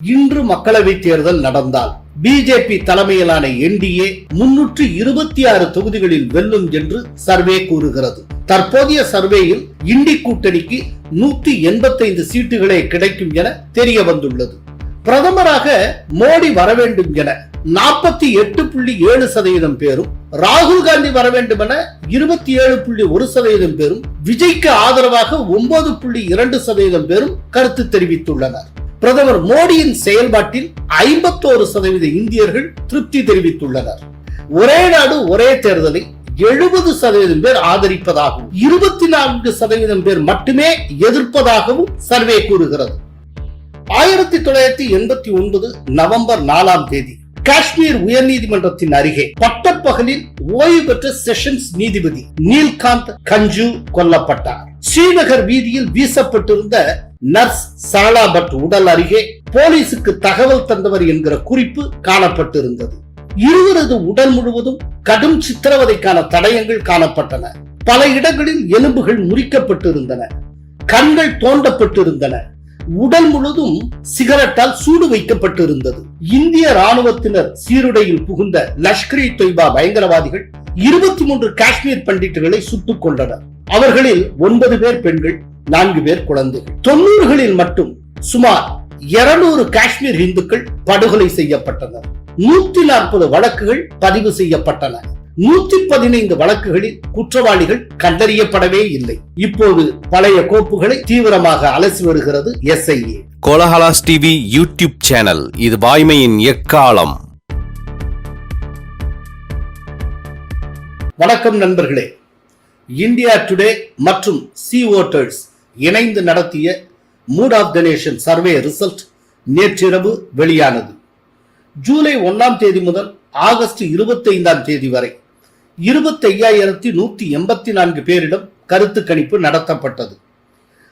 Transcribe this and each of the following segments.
இன்று மக்களவை தேர்தல் நடந்தால் பிஜேபி தலைமையிலான என்டிஏ 326 தொகுதிகளில் வெல்லும் என்று சர்வே கூறுகிறது. தற்போதைய சர்வேயில் இண்டி கூட்டணிக்கு 185 சீட்டுகளே கிடைக்கும் என தெரிய வந்துள்ளது. பிரதமராக மோடி வர வேண்டும் என 48.7% பேரும், ராகுல் காந்தி வர வேண்டும் என 27.1% பேரும், விஜய்க்கு ஆதரவாக 9.2% பேரும் கருத்து தெரிவித்துள்ளனர். பிரதமர் மோடியின் செயல்பாட்டில் 51% இந்தியர்கள் திருப்தி தெரிவித்துள்ளனர். ஒரே நாடு ஒரே தேர்தலை 70% பேர் ஆதரிப்பதாகவும் 24% பேர் மட்டுமே எதிர்ப்பதாகவும் சர்வே கூறுகிறது. 1989 நவம்பர் 4 காஷ்மீர் உயர்நீதிமன்றத்தின் அருகே பட்டப்பகலில் ஓய்வு பெற்ற செஷன்ஸ் நீதிபதி நீல்காந்த் கஞ்சு கொல்லப்பட்டார். ஸ்ரீநகர் வீதியில் வீசப்பட்டிருந்த நர்ஸ் சரளா பட் உடல் அருகே போலீசுக்கு தகவல் தந்தவர் என்கிற குறிப்பு காணப்பட்டிருந்தது. இருவரது உடல் முழுவதும் கடும் சித்திரவதைக்கான தடயங்கள் காணப்பட்டன. பல இடங்களில் எலும்புகள் முறிக்கப்பட்டிருந்தன, கண்கள் தோண்டப்பட்டிருந்தன, உடல் முழுவதும் சிகரெட்டால் சூடு வைக்கப்பட்டிருந்தது. இந்திய ராணுவத்தினர் சீருடையில் புகுந்த லஷ்கர் இ தொய்பா பயங்கரவாதிகள் 23 காஷ்மீர் பண்டிட்டுகளை சுட்டுக் கொண்டனர். அவர்களில் 9 பேர் பெண்கள், 4 பேர் குழந்தைகள். 90களில் மட்டும் சுமார் 200 காஷ்மீர் இந்துக்கள் படுகொலை செய்யப்பட்டனர். 140 வழக்குகள் பதிவு செய்யப்பட்டன. 115 வழக்குகளில் குற்றவாளிகள் கண்டறியப்படவே இல்லை. இப்போது பழைய கோப்புகளை தீவிரமாக அலசி வருகிறது SIA. Kolahalas TV YouTube channel, இது வாய்மையின் எக்காலம். வணக்கம் நண்பர்களே. இந்தியா டுடே மற்றும் சி ஓட்டர்ஸ் இணைந்து நடத்திய mood of the nation survey result நேற்றிரவு வெளியானது. ஜூலை 1 முதல் ஆகஸ்ட் 25 வரை 25,184 பேரிடம் கருத்து கணிப்பு நடத்தப்பட்டது.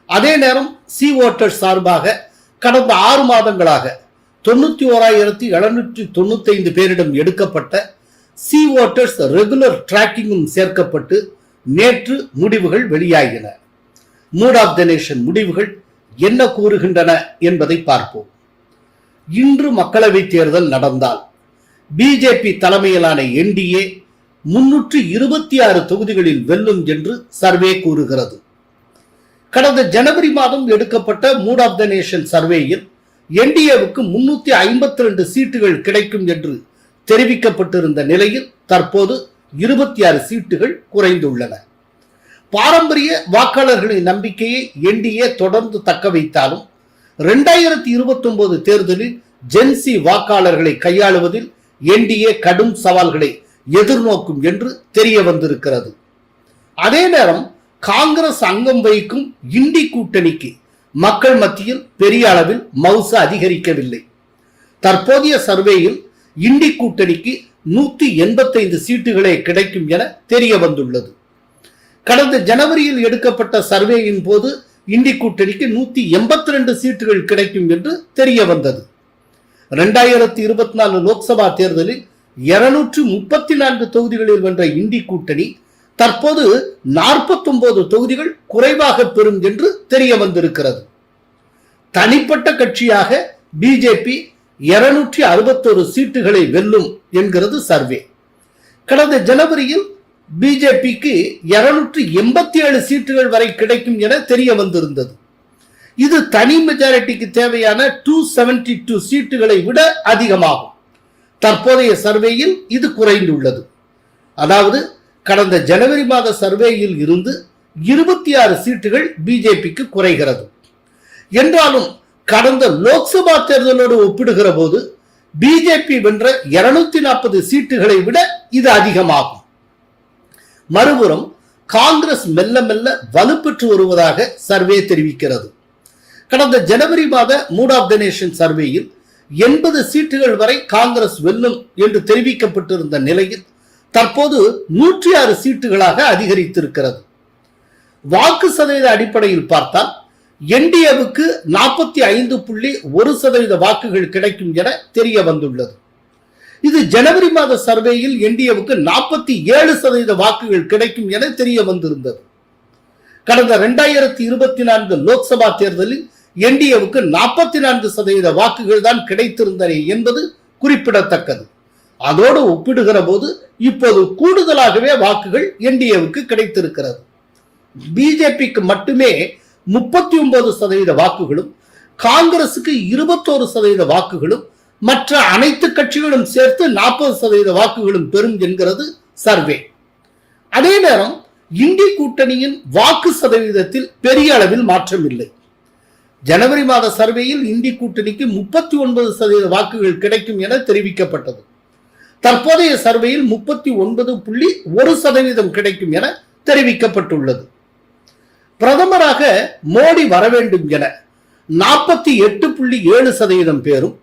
அதே நேரம் சி ஓட்டர்ஸ் சார்பாக கடந்த 6 மாதங்களாக 91,795 பேரிடம் எடுக்கப்பட்ட சி ஓட்டர்ஸ் ரெகுலர் டிராக்கிங்கும் சேர்க்கப்பட்டு நேற்று முடிவுகள் வெளியாகின. மூட் ஆஃப் த நேஷன் முடிவுகள் என்ன கூறுகின்றன என்பதை பார்ப்போம். இன்று மக்களவை தேர்தல் நடந்தால் பிஜேபி தலைமையிலான என்டிஏ 326 தொகுதிகளில் வெல்லும் என்று சர்வே கூறுகிறது. கடந்த ஜனவரி மாதம் எடுக்கப்பட்ட மூட் ஆஃப் த நேஷன் சர்வேயில் என்டிஏவுக்கு 352 சீட்டுகள் கிடைக்கும் என்று தெரிவிக்கப்பட்டிருந்த நிலையில் தற்போது 26 சீட்டுகள் குறைந்துள்ளன. பாரம்பரிய வாக்காளர்களின் நம்பிக்கையை என்டிஏ தொடர்ந்து தக்க வைத்தாலும் 2029 தேர்தலில் ஜென்சி வாக்காளர்களை கையாளுவதில் என்டிஏ கடும் சவால்களை எதிர்நோக்கும் என்று தெரிய வந்திருக்கிறது. அதே நேரம் காங்கிரஸ் அங்கம் வகிக்கும் இண்டி கூட்டணிக்கு மக்கள் மத்தியில் பெரிய அளவில் மவுசு அதிகரிக்கவில்லை. தற்போதைய சர்வேயில் இண்டி கூட்டணிக்கு 185 சீட்டுகளே கிடைக்கும் என தெரிய வந்துள்ளது. கடந்த ஜனவரியில் எடுக்கப்பட்ட சர்வேயின் போது இண்டி கூட்டணிக்கு 182 சீட்டுகள் கிடைக்கும் என்று தெரிய வந்தது. 2024 லோக்சபா தேர்தலில் 234 தொகுதிகளில் வென்ற இண்டி கூட்டணி தற்போது 49 தொகுதிகள் குறைவாக பெறும் என்று தெரிய வந்திருக்கிறது. தனிப்பட்ட கட்சியாக பிஜேபி 261 சீட்டுகளை வெல்லும் என்கிறது சர்வே. கடந்த ஜனவரியில் பிஜேபிக்கு 287 சீட்டுகள் வரை கிடைக்கும் என தெரிய வந்திருந்தது. இது தனி மெஜாரிட்டிக்கு தேவையான 272 சீட்டுகளை விட அதிகமாகும். தற்போதைய சர்வேயில் இது குறைந்துள்ளது. அதாவது கடந்த ஜனவரி மாத சர்வேயில் இருந்து 26 சீட்டுகள் பிஜேபிக்கு குறைகிறது. என்றாலும் கடந்த லோக்சபா தேர்தலோடு ஒப்பிடுகிற போது பிஜேபி வென்ற 240 சீட்டுகளை விட இது அதிகமாகும். மறுபுறம் காங்கிரஸ் மெல்ல மெல்ல வலுப்பெற்று வருவதாக சர்வே தெரிவிக்கிறது. கடந்த ஜனவரி மாத மூட் ஆஃப் த நேஷன் சர்வேயில் 80 சீட்டுகள் வரை காங்கிரஸ் வெல்லும் என்று தெரிவிக்கப்பட்டிருந்த நிலையில் தற்போது 106 சீட்டுகளாக அதிகரித்திருக்கிறது. வாக்கு சதவீத அடிப்படையில் பார்த்தால் என்டிஏவுக்கு 45.1% வாக்குகள் கிடைக்கும் என தெரிய வந்துள்ளது. இது ஜனவரி மாத சர்வேயில் என்டிஏவுக்கு 47% வாக்குகள் கிடைக்கும் என தெரிய வந்திருந்தது. கடந்த 2024 லோக்சபா தேர்தலில் என்டிஏவுக்கு 44% வாக்குகள் தான் கிடைத்திருந்தன என்பது குறிப்பிடத்தக்கது. அதோடு ஒப்பிடுகிற போது இப்போது கூடுதலாகவே வாக்குகள் என்டிஏவுக்கு கிடைத்திருக்கிறது. பிஜேபிக்கு மட்டுமே 39% வாக்குகளும், காங்கிரசுக்கு 21% வாக்குகளும், மற்ற அனைத்து கட்சிகளும் சேர்த்து 40% வாக்குகளும் பெறும் என்கிறது சர்வே. அதே நேரம் இந்தி கூட்டணியின் வாக்கு சதவீதத்தில் பெரிய அளவில் மாற்றம் இல்லை. ஜனவரி மாத சர்வேயில் இந்தி கூட்டணிக்கு 39% வாக்குகள் கிடைக்கும் என தெரிவிக்கப்பட்டது. தற்போதைய சர்வேயில் 39.1% கிடைக்கும் என தெரிவிக்கப்பட்டுள்ளது. பிரதமராக மோடி வர வேண்டும் என 48.7% பேரும்,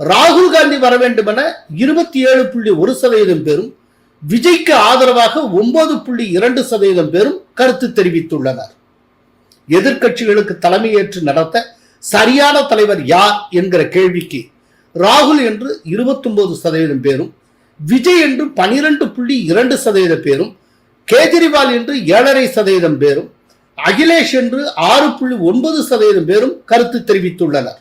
ராகுல் காந்தி வர வேண்டும் என 27.1% பேரும், விஜய்க்கு ஆதரவாக 9.2% பேரும் கருத்து தெரிவித்துள்ளனர். எதிர்க்கட்சிகளுக்கு தலைமையேற்று நடத்த சரியான தலைவர் யார் என்கிற கேள்விக்கு ராகுல் என்று 29% பேரும், விஜய் என்று 12.2% பேரும், கேஜ்ரிவால் என்று 7.5% பேரும், அகிலேஷ் என்று 6.9% பேரும் கருத்து தெரிவித்துள்ளனர்.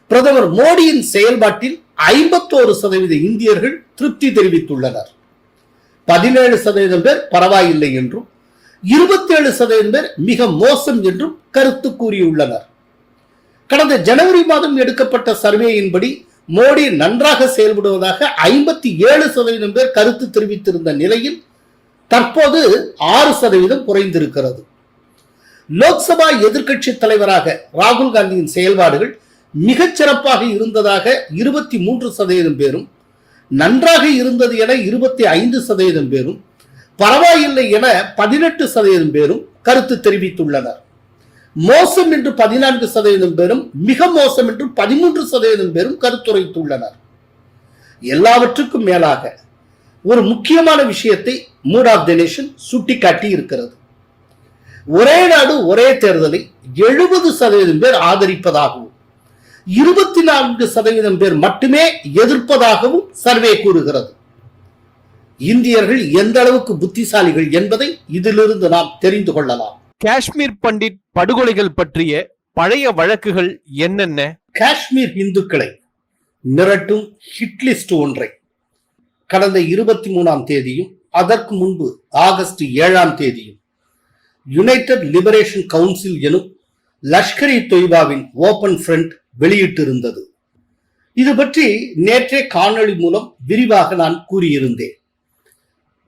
பிரதமர் மோடியின் செயல்பாட்டில் 51% இந்தியர்கள் திருப்தி தெரிவித்துள்ளனர். 17% பேர் பரவாயில்லை என்றும், 27% பேர் மிக மோசம் என்றும் கருத்து கூறியுள்ளனர். கடந்த ஜனவரி மாதம் எடுக்கப்பட்ட சர்வேயின்படி மோடி நன்றாக செயல்படுவதாக 57% பேர் கருத்து தெரிவித்திருந்த நிலையில் தற்போது 6% குறைந்திருக்கிறது. லோக்சபா எதிர்க்கட்சி தலைவராக ராகுல் காந்தியின் செயல்பாடுகள் மிகச் சிறப்பாக இருந்ததாக 23% பேரும், நன்றாக இருந்தது என 25% பேரும், பரவாயில்லை என 18% பேரும் கருத்து தெரிவித்துள்ளனர். மோசம் என்று 14% பேரும், மிக மோசம் என்று 13% பேரும் கருத்துரைத்துள்ளனர். எல்லாவற்றுக்கும் மேலாக ஒரு முக்கியமான விஷயத்தை மூட் ஆஃப் த நேஷன் சுட்டிக்காட்டி இருக்கிறது. ஒரே நாடு ஒரே தேர்தலை 70% பேர் ஆதரிப்பதாகவும் 24% பேர் மட்டுமே எதிர்ப்பதாகவும் சர்வே கூறுகிறது. இந்தியர்கள் எந்த அளவுக்கு புத்திசாலிகள் என்பதை இதிலிருந்து நாம் தெரிந்து கொள்ளலாம். காஷ்மீர் பண்டிட் படுகொலைகள் பற்றிய பழைய வழக்குகள் என்னென்ன? காஷ்மீர் இந்துக்களை மிரட்டும் ஹிட்லிஸ்ட் ஒன்றை கடந்த 23ஆம் தேதியும் அதற்கு முன்பு ஆகஸ்ட் 7ஆம் தேதியும் யுனைடெட் லிபரேஷன் கவுன்சில் எனும் லஷ்கர் இ தொய்பாவின் ஓபன் ஃப்ரண்ட் வெளியிட்டிருந்தது. இது பற்றி நேற்றே காணொளி மூலம் விரிவாக நான் கூறியிருந்தேன்.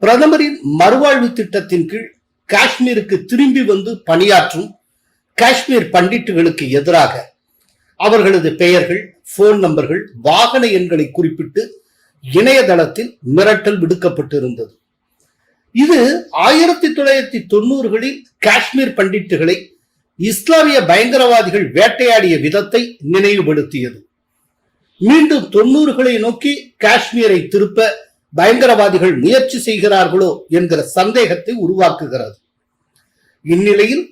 பிரதமரின் மறுவாழ்வு திட்டத்தின் கீழ் காஷ்மீருக்கு திரும்பி வந்து பணியாற்றும் காஷ்மீர் பண்டிட்டுகளுக்கு எதிராக அவர்களது பெயர்கள், போன் நம்பர்கள், வாகன எண்களை குறிப்பிட்டு இணையதளத்தில் மிரட்டல் விடுக்கப்பட்டிருந்தது. இது 1990களில் காஷ்மீர் பண்டிட்டுகளை இஸ்லாமிய பயங்கரவாதிகள் வேட்டையாடிய விதத்தை நினைவுபடுத்தியது. மீண்டும் 90களை நோக்கி காஷ்மீரை திருப்ப பயங்கரவாதிகள் முயற்சி செய்கிறார்களோ என்கிற சந்தேகத்தை உருவாக்குகிறது. இந்நிலையில்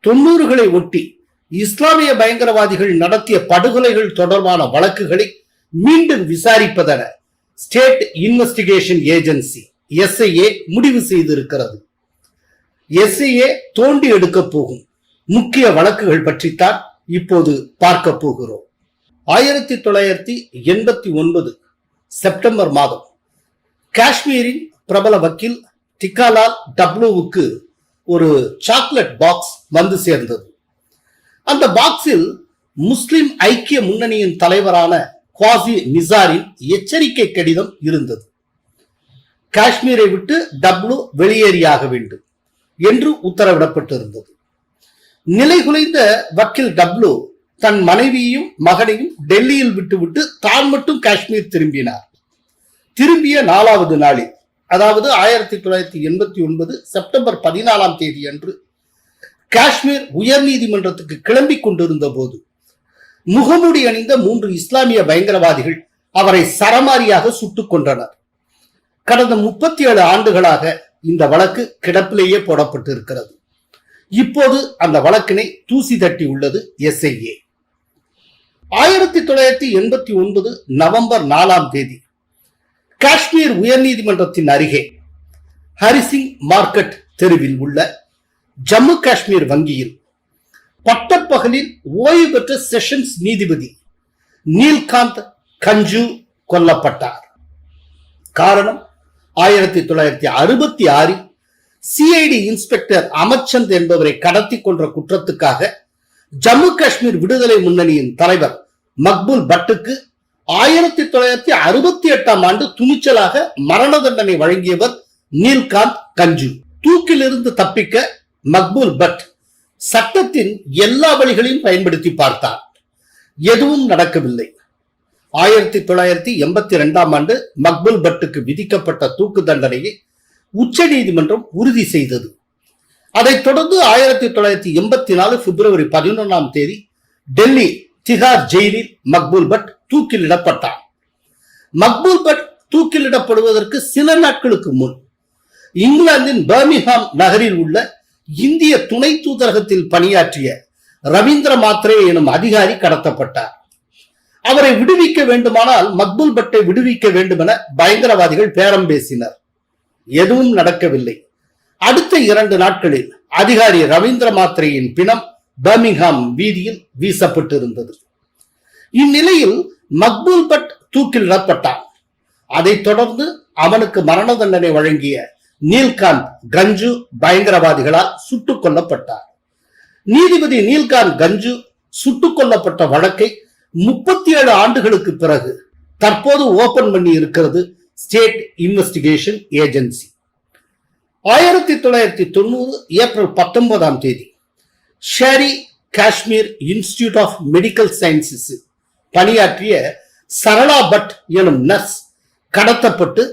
90களை ஒட்டி இஸ்லாமிய பயங்கரவாதிகள் நடத்திய படுகொலைகள் தொடர்பான வழக்குகளை மீண்டும் விசாரிப்பதென ஸ்டேட் இன்வெஸ்டிகேஷன் ஏஜென்சி SIA முடிவு செய்திருக்கிறது. SIA தோண்டி எடுக்க போகும் முக்கிய வழக்குகள் பற்றித்தான் இப்போது பார்க்க போகிறோம். 1989 செப்டம்பர் மாதம் காஷ்மீரின் பிரபல வக்கீல் டிக்காலால் டப்ளூவுக்கு ஒரு சாக்லேட் பாக்ஸ் வந்து சேர்ந்தது. அந்த பாக்ஸில் முஸ்லிம் ஐக்கிய முன்னணியின் தலைவரான குவாசி நிசாரின் எச்சரிக்கை கடிதம் இருந்தது. காஷ்மீரை விட்டு டப்ளூ வெளியேறியாக வேண்டும் என்று உத்தரவிடப்பட்டிருந்தது. நிலைகுலைந்த வக்கீல் டப்ளூ தன் மனைவியையும் மகனையும் டெல்லியில் விட்டுவிட்டு தான் மட்டும் காஷ்மீர் திரும்பினார். திரும்பிய 4வது நாளில், அதாவது 1989 செப்டம்பர் 14ஆம் தேதி அன்று காஷ்மீர் உயர் நீதிமன்றத்துக்கு கிளம்பிக் கொண்டிருந்த போது முகமூடி அணிந்த 3 இஸ்லாமிய பயங்கரவாதிகள் அவரை சரமாரியாக சுட்டுக் கொன்றனர். கடந்த 37 ஆண்டுகளாக இந்த வழக்கு கிடப்பிலேயே போடப்பட்டு இருக்கிறது. இப்போது அந்த வழக்கினை தூசி தட்டி உள்ளது SIA. 1989 நவம்பர் 4ஆம் தேதி காஷ்மீர் உயர்நீதிமன்றத்தின் அருகே ஹரிசிங் மார்க்கெட் தெருவில் உள்ள ஜம்மு காஷ்மீர் வங்கியில் பட்டப்பகலில் ஓய்வு பெற்ற செஷன்ஸ் நீதிபதி நீல்காந்த் கஞ்சு கொல்லப்பட்டார். காரணம் 1966 சிஐடி இன்ஸ்பெக்டர் அமர்சந்த் என்பவரை கடத்தி கொன்ற குற்றத்துக்காக ஜம்மு காஷ்மீர் விடுதலை முன்னணியின் தலைவர் மக்பூல் பட்டுக்கு 1968 துணிச்சலாக மரண தண்டனை வழங்கியவர் நீல்காந்த் கஞ்சு. தூக்கிலிருந்து தப்பிக்க மக்பூல் பட் சட்டத்தின் எல்லா வழிகளையும் பயன்படுத்தி பார்த்தார். எதுவும் நடக்கவில்லை. 1982 மக்பூல் பட்டுக்கு விதிக்கப்பட்ட தூக்கு தண்டனையை உச்ச நீதிமன்றம் உறுதி செய்தது. அதைத் தொடர்ந்து 1984 பிப்ரவரி 11 டெல்லி திஹார் ஜெயிலில் மக்பூல் பட் தூக்கிலிடப்பட்டார். மக்பூல் பட் தூக்கிலிடப்படுவதற்கு சில நாட்களுக்கு முன் இங்கிலாந்தின் பர்மிங்ஹாம் நகரில் உள்ள இந்திய துணை தூதரகத்தில் பணியாற்றிய ரவீந்திர மாத்ரே எனும் அதிகாரி கடத்தப்பட்டார். அவரை விடுவிக்க வேண்டுமானால் மக்பூல் பட்டை விடுவிக்க வேண்டும் என பயங்கரவாதிகள் பேரம் பேசினர். எதுவும் நடக்கவில்லை. அடுத்த 2 நாட்களில் அதிகாரி ரவீந்திர மாத்ரேயின் பிணம் பர்மிங்ஹாம் வீதியில் வீசப்பட்டிருந்தது. இந்நிலையில் மக்பூல் பட் தூக்கிலிடப்பட்டான். அதைத் தொடர்ந்து அவனுக்கு மரண தண்டனை வழங்கிய நீல்காந்த் கஞ்சு பயங்கரவாதிகளால் சுட்டுக் கொல்லப்பட்டார். நீதிபதி நீல்காந்த் கஞ்சு சுட்டுக் கொல்லப்பட்ட வழக்கை 37 ஆண்டுகளுக்கு பிறகு தற்போது ஓபன் பண்ணி இருக்கிறது ஸ்டேட் இன்வெஸ்டிகேஷன் ஏஜென்சி. 1990 ஏப்ரல் 19 Sheri Kashmir institute of medical sciences பணியாற்றிய சரளா பட் எனும் நர்ஸ் கடத்தப்பட்டு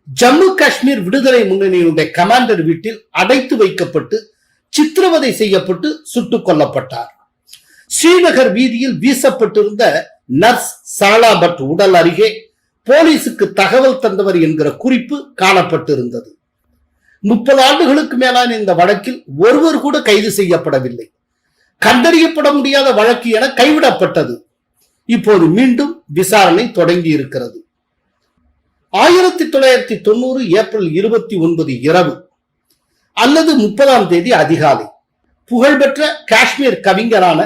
ஜம்மு காஷ்மீர் விடுதலை முன்னணியினுடைய கமாண்டர் வீட்டில் அடைத்து வைக்கப்பட்டு சித்திரவதை செய்யப்பட்டு சுட்டுக் கொல்லப்பட்டார். ஸ்ரீநகர் வீதியில் வீசப்பட்டிருந்த நர்ஸ் சரளா பட் உடல் அருகே போலீசுக்கு தகவல் தந்தவர் என்கிற குறிப்பு காணப்பட்டிருந்தது. 30 ஆண்டுகளுக்கு மேலான இந்த வழக்கில் ஒருவர் கூட கைது செய்யப்படவில்லை. கண்டறியப்பட முடியாத வழக்கு என கைவிடப்பட்டது. இப்போது மீண்டும் விசாரணை தொடங்கி இருக்கிறது. 1990 ஏப்ரல் 29 இரவு அல்லது 30 அதிகாலை புகழ்பெற்ற காஷ்மீர் கவிஞரான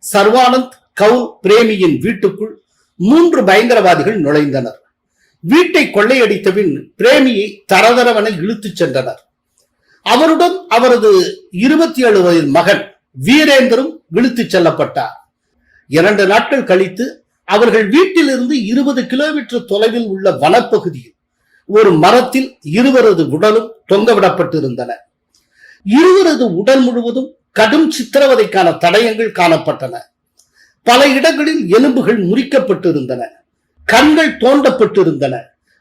சர்வானந்த் கவுல் பிரேமியின் வீட்டுக்குள் 3 பயங்கரவாதிகள் நுழைந்தனர். வீட்டை கொள்ளையடித்த பின் பிரேமியை தரதரவென இழுத்துச் சென்றனர். அவருடன் அவரது 27 வயது மகன் வீரேந்தரும் இழுத்துச் செல்லப்பட்டார். 2 நாட்கள் கழித்து அவர்கள் வீட்டிலிருந்து 20 கிலோமீட்டர் தொலைவில் உள்ள வனப்பகுதியில் ஒரு மரத்தில் இருவரது உடலும் தொங்கவிடப்பட்டிருந்தன. இருவரது உடல் முழுவதும் கடும் சித்திரவதைக்கான தடயங்கள் காணப்பட்டன. பல இடங்களில் எலும்புகள் முறிக்கப்பட்டிருந்தன. கண்கள் தோண்டப்பட்டிருந்தன.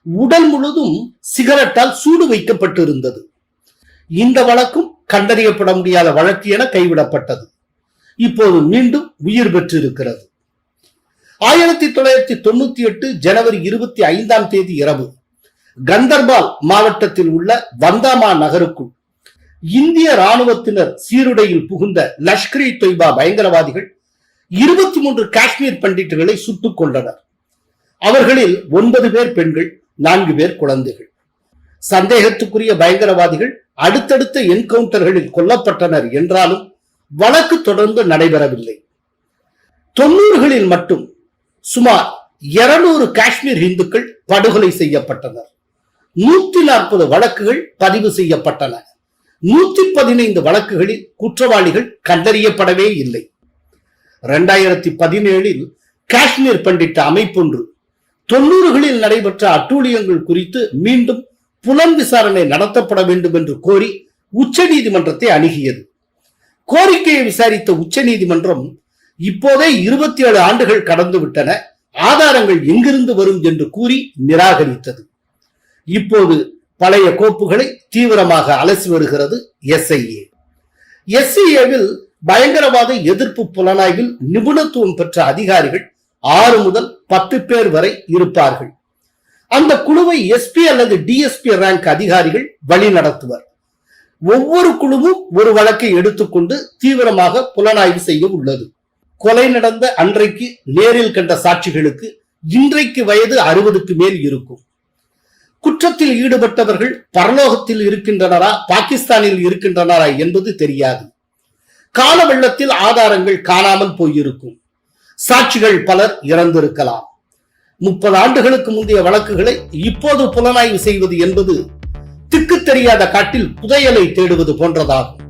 உடல் முழுவதும் சிகரெட்டால் சூடு வைக்கப்பட்டிருந்தது. இந்த வழக்கும் கண்டறியப்பட முடியாத வழக்கு என கைவிடப்பட்டது. இப்போது மீண்டும் உயிர் பெற்றிருக்கிறது. 1998 ஜனவரி 25 இரவு கந்தர்பால் மாவட்டத்தில் உள்ள வந்தாமா நகருக்குள் இந்திய ராணுவத்தினர் சீருடையில் புகுந்த லஷ்கர் இ தொய்பா பயங்கரவாதிகள் 23 காஷ்மீர் பண்டிட்டுகளை சுட்டுக் கொண்டனர். அவர்களில் 9 பேர் பெண்கள், 4 பேர் குழந்தைகள். சந்தேகத்துக்குரிய பயங்கரவாதிகள் அடுத்தடுத்த என்கவுண்டர்களில் கொல்லப்பட்டனர் என்றாலும் வழக்கு தொடர்ந்து நடைபெறவில்லை. 90களில் மட்டும் சுமார் 200 காஷ்மீர் இந்துக்கள் படுகொலை செய்யப்பட்டனர். 140 வழக்குகள் பதிவு செய்யப்பட்டன. 115 வழக்குகளில் குற்றவாளிகள் கண்டறியப்படவே இல்லை. 2017 காஷ்மீர் பண்டிட் அமைப்பொன்று 90களில் நடைபெற்ற அட்டூழியங்கள் குறித்து மீண்டும் புலன் விசாரணை நடத்தப்பட வேண்டும் என்று கோரி உச்ச நீதிமன்றத்தை அணுகியது. கோரிக்கையை விசாரித்த உச்ச நீதிமன்றம் இப்போதே 27 ஆண்டுகள் கடந்து விட்டன, ஆதாரங்கள் எங்கிருந்து வரும் என்று கூறி நிராகரித்தது. இப்போது பழைய கோப்புகளை தீவிரமாக அலசி வருகிறது எஸ்ஐஏ. எஸ்ஐஏவில் பயங்கரவாத எதிர்ப்பு புலனாய்வில் நிபுணத்துவம் பெற்ற அதிகாரிகள் 6 முதல் 10 பேர் வரை இருப்பார்கள். அந்த குழுவை எஸ்பி அல்லது டிஎஸ்பி ரேங்க் அதிகாரிகள் வழி நடத்துவர். ஒவ்வொரு குழுவும் ஒரு வழக்கை எடுத்துக்கொண்டு தீவிரமாக புலனாய்வு செய்ய உள்ளது. கொலை நடந்த அன்றைக்கு நேரில் கண்ட சாட்சிகளுக்கு இன்றைக்கு வயது 60க்கு மேல் இருக்கும். குற்றத்தில் ஈடுபட்டவர்கள் பரலோகத்தில் இருக்கின்றனரா பாகிஸ்தானில் இருக்கின்றனரா என்பது தெரியாது. கால வெள்ளத்தில் ஆதாரங்கள் காணாமல் போயிருக்கும். சாட்சிகள் பலர் இறந்திருக்கலாம். 30 ஆண்டுகளுக்கு முந்தைய வழக்குகளை இப்போது புலனாய்வு செய்வது என்பது திக்கு தெரியாத காட்டில் புதையலை தேடுவது போன்றதாகும்.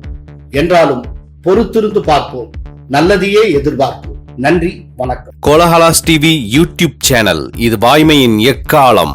என்றாலும் பொறுத்திருந்து பார்ப்போம். நல்லதையே எதிர்பார்ப்போம். நன்றி, வணக்கம். கோலஹலாஸ் டிவி யூடியூப் சேனல், இது வாய்மையின் எக்காலம்.